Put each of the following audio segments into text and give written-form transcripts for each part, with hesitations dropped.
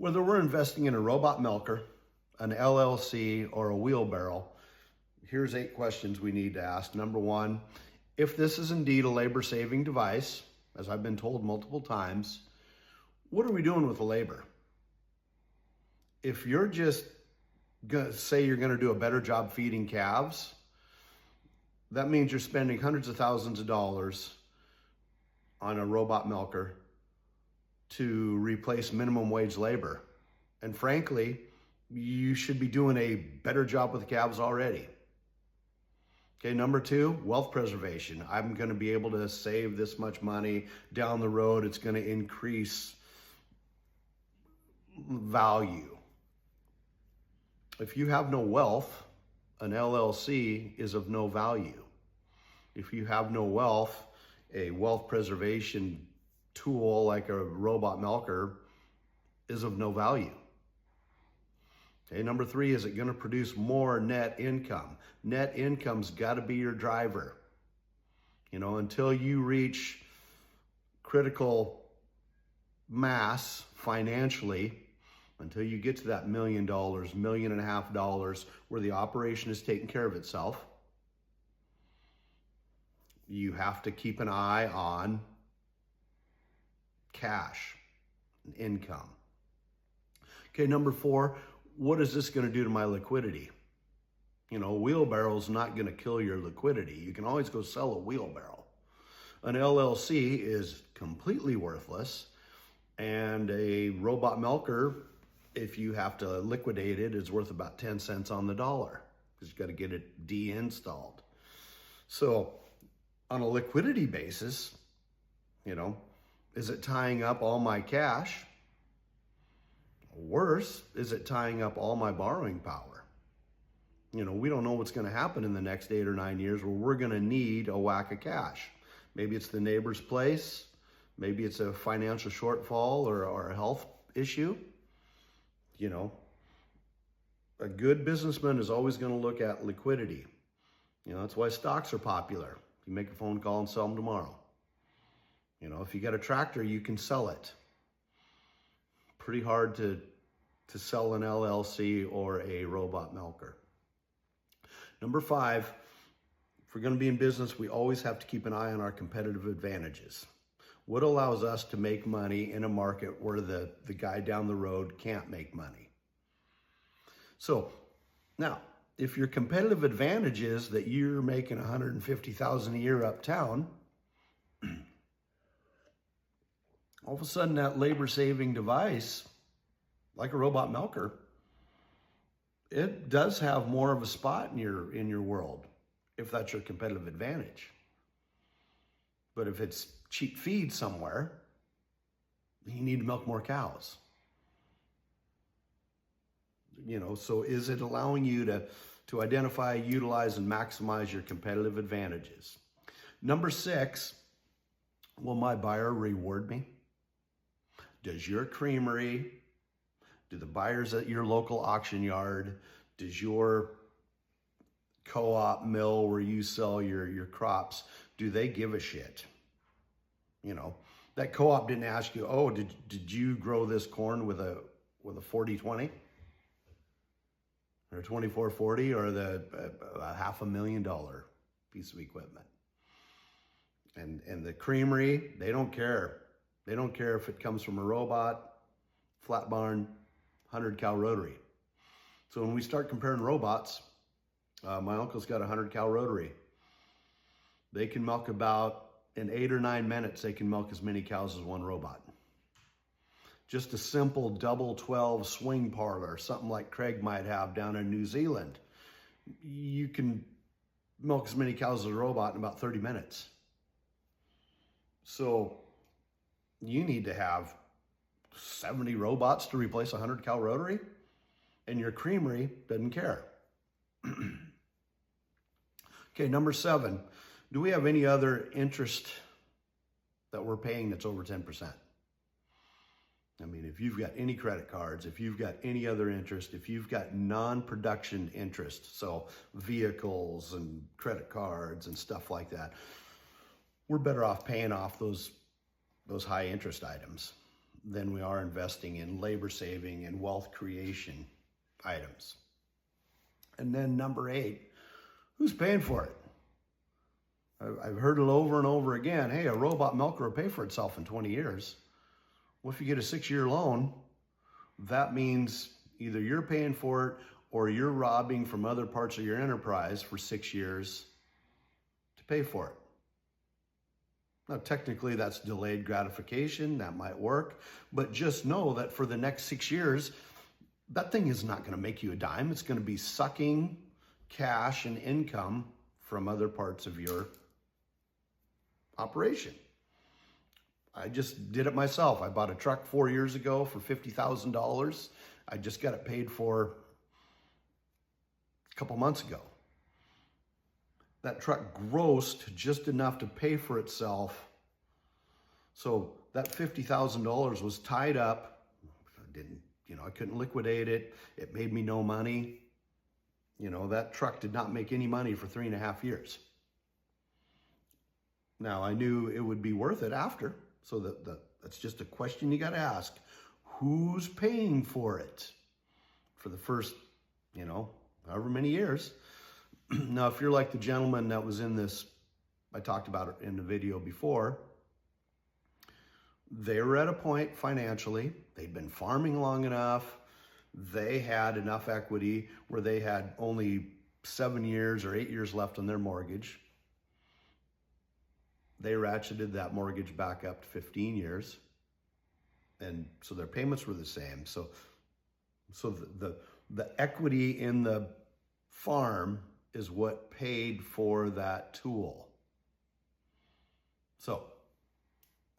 Whether we're investing in a robot milker, an LLC, or a wheelbarrow, here's 8 questions we need to ask. Number 1, if this is indeed a labor-saving device, as I've been told multiple times, what are we doing with the labor? If you're just gonna say you're gonna do a better job feeding calves, that means you're spending hundreds of thousands of dollars on a robot milker to replace minimum wage labor. And frankly, you should be doing a better job with the calves already. Okay, number 2, wealth preservation. I'm gonna be able to save this much money down the road. It's gonna increase value. If you have no wealth, an LLC is of no value. If you have no wealth, a wealth preservation tool like a robot milker is of no value. Okay, number 3, is it going to produce more net income? Net income's got to be your driver. You know, until you reach critical mass financially, until you get to that $1 million, $1.5 million where the operation is taking care of itself, you have to keep an eye on cash and income. Okay, number 4, what is this going to do to my liquidity? You know, a wheelbarrow is not going to kill your liquidity. You can always go sell a wheelbarrow. An LLC is completely worthless, and a robot milker, if you have to liquidate it, is worth about 10 cents on the dollar because you got to get it de-installed. So on a liquidity basis, you know, is it tying up all my cash? Worse, is it tying up all my borrowing power? You know, we don't know what's going to happen in the next 8 or 9 years where we're going to need a whack of cash. Maybe it's the neighbor's place. Maybe it's a financial shortfall or a health issue. You know, a good businessman is always going to look at liquidity. You know, that's why stocks are popular. You make a phone call and sell them tomorrow. You know, if you got a tractor, you can sell it. Pretty hard to sell an LLC or a robot milker. Number 5, if we're going to be in business, we always have to keep an eye on our competitive advantages. What allows us to make money in a market where the guy down the road can't make money? So now, if your competitive advantage is that you're making $150,000 a year uptown, all of a sudden that labor-saving device, like a robot milker, it does have more of a spot in your world, if that's your competitive advantage. But if it's cheap feed somewhere, you need to milk more cows. You know, so is it allowing you to identify, utilize, and maximize your competitive advantages? Number 6, will my buyer reward me? Does your creamery, do the buyers at your local auction yard, does your co-op mill where you sell your crops, do they give a shit? You know, that co-op didn't ask you, oh, did you grow this corn with a 40-20? Or a 24-40, or the $500,000 piece of equipment. And the creamery, they don't care. They don't care if it comes from a robot, flat barn, 100-cow rotary. So when we start comparing robots, my uncle's got a 100-cow rotary. They can milk about, in 8 or 9 minutes, they can milk as many cows as one robot. Just a simple double 12 swing parlor, something like Craig might have down in New Zealand. You can milk as many cows as a robot in about 30 minutes. So you need to have 70 robots to replace a 100-cow rotary, and your creamery doesn't care. Okay, number 7, do we have any other interest that we're paying that's over 10%? I mean, if you've got any credit cards, if you've got any other interest, if you've got non-production interest, so vehicles and credit cards and stuff like that, we're better off paying off those high interest items. than we are investing in labor saving and wealth creation items. And then number 8, who's paying for it? I've heard it over and over again. Hey, a robot milker will pay for itself in 20 years. Well, if you get a 6-year loan, that means either you're paying for it or you're robbing from other parts of your enterprise for 6 years to pay for it. Now, technically, that's delayed gratification. That might work. But just know that for the next 6 years, that thing is not going to make you a dime. It's going to be sucking cash and income from other parts of your operation. I just did it myself. I bought a truck 4 years ago for $50,000. I just got it paid for a couple months ago. That truck grossed just enough to pay for itself. So that $50,000 was tied up. I couldn't liquidate it. It made me no money. That truck did not make any money for 3.5 years. Now, I knew it would be worth it after. So that's just a question you got to ask. Who's paying for it for the first, however many years? Now, if you're like the gentleman that was in this, I talked about it in the video before, they were at a point financially, they'd been farming long enough, they had enough equity where they had only 7 years or 8 years left on their mortgage. They ratcheted that mortgage back up to 15 years. And so their payments were the same. So the equity in the farm is what paid for that tool. So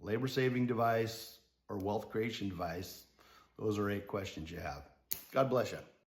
labor saving device or wealth creation device, those are 8 questions you have. God bless you.